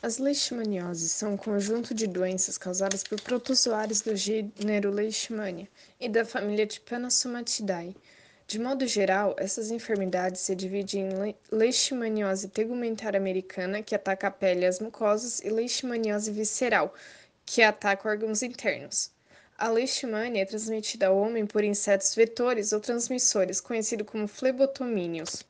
As leishmanioses são um conjunto de doenças causadas por protozoários do gênero Leishmania e da família Trypanosomatidae. De modo geral, essas enfermidades se dividem em leishmaniose tegumentar americana, que ataca a pele e as mucosas, e leishmaniose visceral, que ataca órgãos internos. A leishmania é transmitida ao homem por insetos vetores ou transmissores, conhecido como flebotomíneos.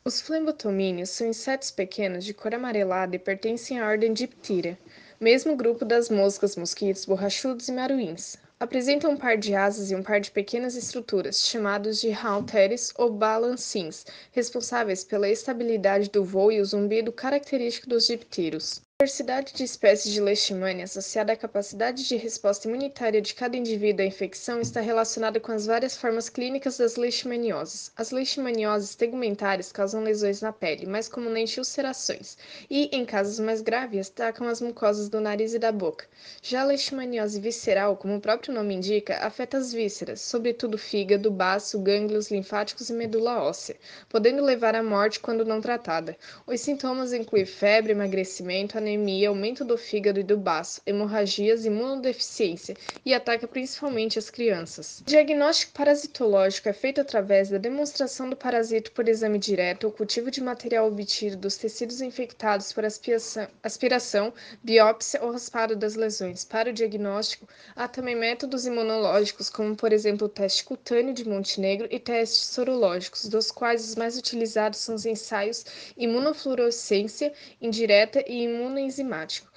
Os flebotomíneos são insetos pequenos de cor amarelada e pertencem à ordem Diptera, mesmo grupo das moscas, mosquitos, borrachudos e maruins. Apresentam um par de asas e um par de pequenas estruturas, chamados de halteres ou balancins, responsáveis pela estabilidade do voo e o zumbido característico dos dipteros. A diversidade de espécies de leishmania associada à capacidade de resposta imunitária de cada indivíduo à infecção está relacionada com as várias formas clínicas das leishmanioses. As leishmanioses tegumentares causam lesões na pele, mais comumente ulcerações, e, em casos mais graves, atacam as mucosas do nariz e da boca. Já a leishmaniose visceral, como o próprio nome indica, afeta as vísceras, sobretudo fígado, baço, gânglios linfáticos e medula óssea, podendo levar à morte quando não tratada. Os sintomas incluem febre, emagrecimento, anemia, aumento do fígado e do baço, hemorragias e imunodeficiência, e ataca principalmente as crianças. O diagnóstico parasitológico é feito através da demonstração do parasito por exame direto ou cultivo de material obtido dos tecidos infectados por aspiração, biópsia ou raspado das lesões. Para o diagnóstico, há também métodos imunológicos, como por exemplo o teste cutâneo de Montenegro e testes sorológicos, dos quais os mais utilizados são os ensaios imunofluorescência indireta e imunoenzimático.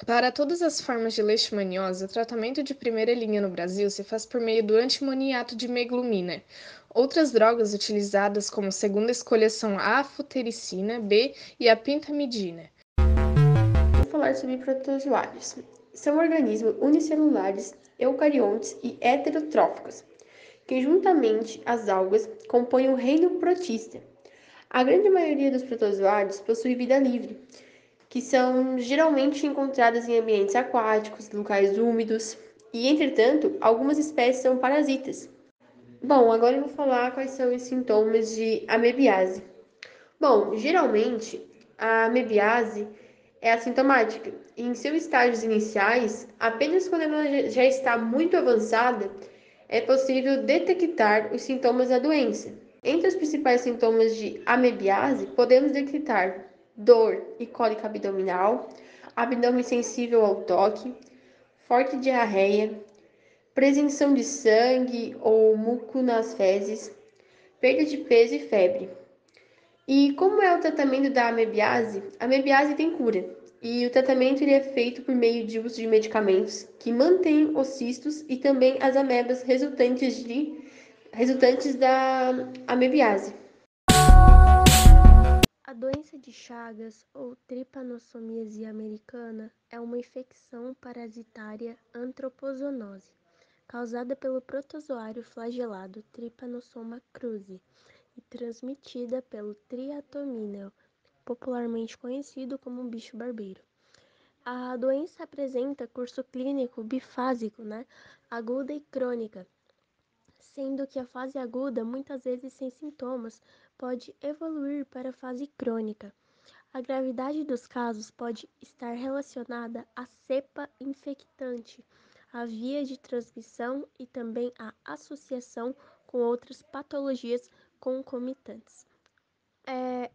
Para todas as formas de leishmaniose, o tratamento de primeira linha no Brasil se faz por meio do antimoniato de meglumina. Outras drogas utilizadas como segunda escolha são a afotericina B e a pentamidina. Vou falar sobre protozoários. São organismos unicelulares, eucariontes e heterotróficos, que juntamente às algas compõem o reino protista. A grande maioria dos protozoários possui vida livre, que são geralmente encontradas em ambientes aquáticos, locais úmidos, e entretanto, algumas espécies são parasitas. Bom, agora eu vou falar quais são os sintomas de amebiase. Bom, geralmente a amebiase é assintomática. E em seus estágios iniciais, apenas quando ela já está muito avançada, é possível detectar os sintomas da doença. Entre os principais sintomas de amebiase, podemos detectar dor e cólica abdominal, abdômen sensível ao toque, forte diarreia, presenção de sangue ou muco nas fezes, perda de peso e febre. E como é o tratamento da amebiase? A amebiase tem cura. E o tratamento ele é feito por meio de uso de medicamentos que mantêm os cistos e também as amebas resultantes da amebiase. A doença de Chagas, ou tripanossomia americana, é uma infecção parasitária antropozoonose, causada pelo protozoário flagelado Trypanosoma cruzi e transmitida pelo Triatomíneo, popularmente conhecido como bicho barbeiro. A doença apresenta curso clínico bifásico, aguda e crônica, sendo que a fase aguda, muitas vezes sem sintomas, pode evoluir para a fase crônica. A gravidade dos casos pode estar relacionada à cepa infectante, à via de transmissão e também à associação com outras patologias concomitantes.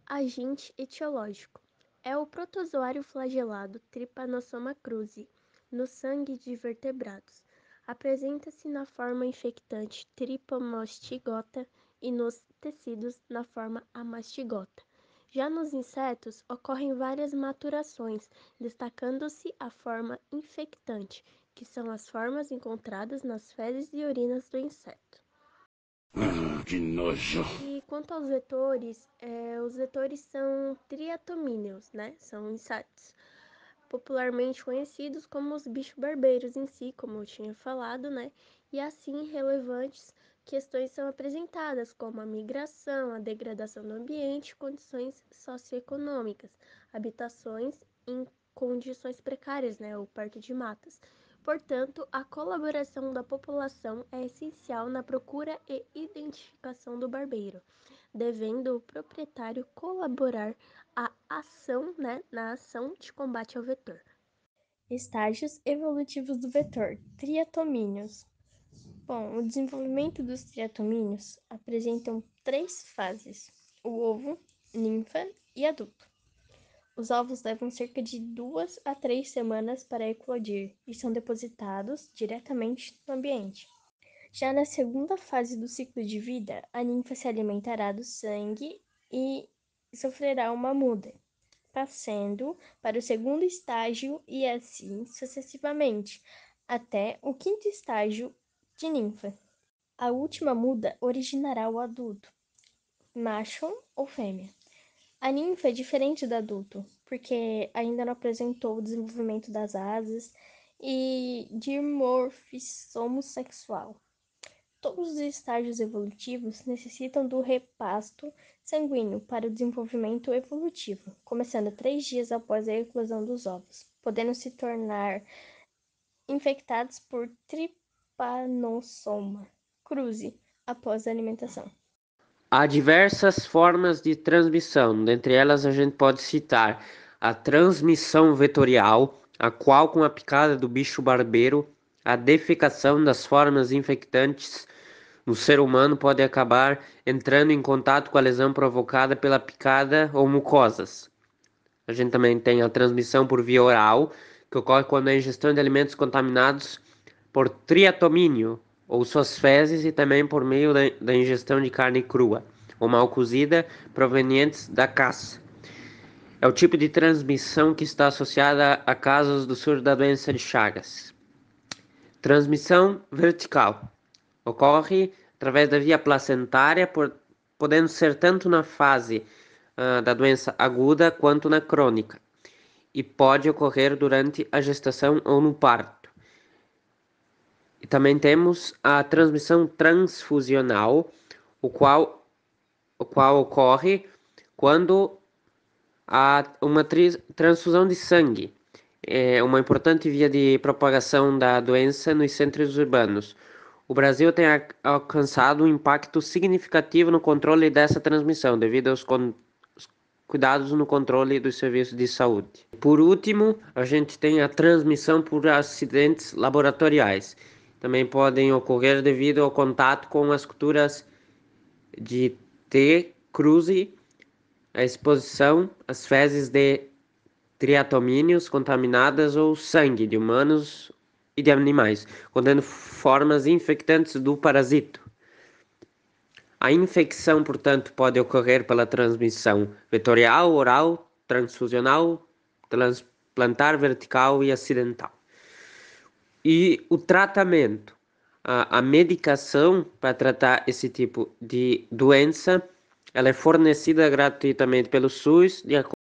Agente etiológico. É o protozoário flagelado Trypanosoma cruzi no sangue de vertebrados. Apresenta-se na forma infectante tripomastigota e nos tecidos na forma amastigota. Já nos insetos, ocorrem várias maturações, destacando-se a forma infectante, que são as formas encontradas nas fezes e urinas do inseto. Que nojo! E quanto aos vetores, os vetores são triatomíneos, São insetos, popularmente conhecidos como os bichos barbeiros em si, como eu tinha falado, E assim, relevantes questões são apresentadas, como a migração, a degradação do ambiente, condições socioeconômicas, habitações em condições precárias, ou perto de matas, Portanto, a colaboração da população é essencial na procura e identificação do barbeiro, devendo o proprietário colaborar na ação de combate ao vetor. Estágios evolutivos do vetor, triatomíneos. Bom, o desenvolvimento dos triatomíneos apresentam 3 fases: o ovo, ninfa e adulto. Os ovos levam cerca de 2 a 3 semanas para eclodir e são depositados diretamente no ambiente. Já na segunda fase do ciclo de vida, a ninfa se alimentará do sangue e sofrerá uma muda, passando para o segundo estágio e assim sucessivamente, até o quinto estágio de ninfa. A última muda originará o adulto, macho ou fêmea. A ninfa é diferente do adulto, porque ainda não apresentou o desenvolvimento das asas e dimorfismo sexual. Todos os estágios evolutivos necessitam do repasto sanguíneo para o desenvolvimento evolutivo, começando 3 dias após a eclosão dos ovos, podendo se tornar infectados por trypanosoma cruzi após a alimentação. Há diversas formas de transmissão, dentre elas a gente pode citar a transmissão vetorial, a qual com a picada do bicho barbeiro, a defecação das formas infectantes no ser humano pode acabar entrando em contato com a lesão provocada pela picada ou mucosas. A gente também tem a transmissão por via oral, que ocorre quando a ingestão de alimentos contaminados por triatomínio ou suas fezes e também por meio da ingestão de carne crua ou mal cozida provenientes da caça. É o tipo de transmissão que está associada a casos do surto da doença de Chagas. Transmissão vertical ocorre através da via placentária, podendo ser tanto na fase da doença aguda quanto na crônica, e pode ocorrer durante a gestação ou no parto. E também temos a transmissão transfusional, o qual ocorre quando há uma transfusão de sangue. É uma importante via de propagação da doença nos centros urbanos. O Brasil tem alcançado um impacto significativo no controle dessa transmissão, devido aos cuidados no controle dos serviços de saúde. Por último, a gente tem a transmissão por acidentes laboratoriais. Também podem ocorrer devido ao contato com as culturas de T. cruzi, a exposição às fezes de triatomíneos contaminadas ou sangue de humanos e de animais, contendo formas infectantes do parasito. A infecção, portanto, pode ocorrer pela transmissão vetorial, oral, transfusional, transplantar, vertical e acidental. E o tratamento, a medicação para tratar esse tipo de doença, ela é fornecida gratuitamente pelo SUS de acordo.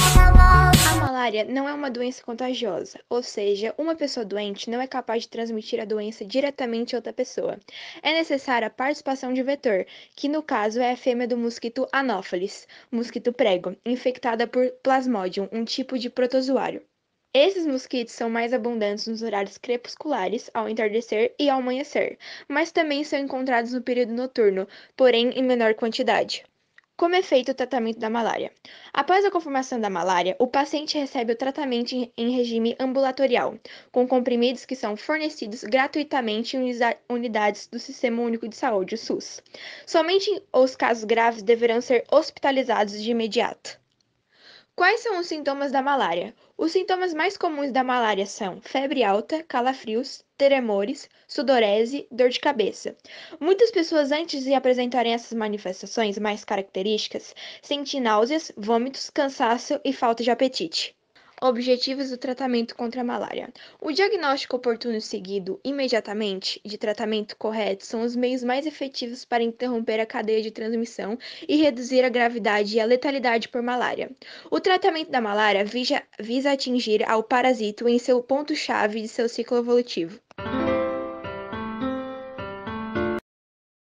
A malária não é uma doença contagiosa, ou seja, uma pessoa doente não é capaz de transmitir a doença diretamente a outra pessoa. É necessária a participação de vetor, que no caso é a fêmea do mosquito Anopheles, mosquito prego, infectada por Plasmodium, um tipo de protozoário. Esses mosquitos são mais abundantes nos horários crepusculares, ao entardecer e ao amanhecer, mas também são encontrados no período noturno, porém em menor quantidade. Como é feito o tratamento da malária? Após a confirmação da malária, o paciente recebe o tratamento em regime ambulatorial, com comprimidos que são fornecidos gratuitamente em unidades do Sistema Único de Saúde, o SUS. Somente os casos graves deverão ser hospitalizados de imediato. Quais são os sintomas da malária? Os sintomas mais comuns da malária são febre alta, calafrios, tremores, sudorese, dor de cabeça. Muitas pessoas, antes de apresentarem essas manifestações mais características, sentem náuseas, vômitos, cansaço e falta de apetite. Objetivos do tratamento contra a malária. O diagnóstico oportuno seguido imediatamente de tratamento correto são os meios mais efetivos para interromper a cadeia de transmissão e reduzir a gravidade e a letalidade por malária. O tratamento da malária visa atingir ao parasito em seu ponto-chave de seu ciclo evolutivo.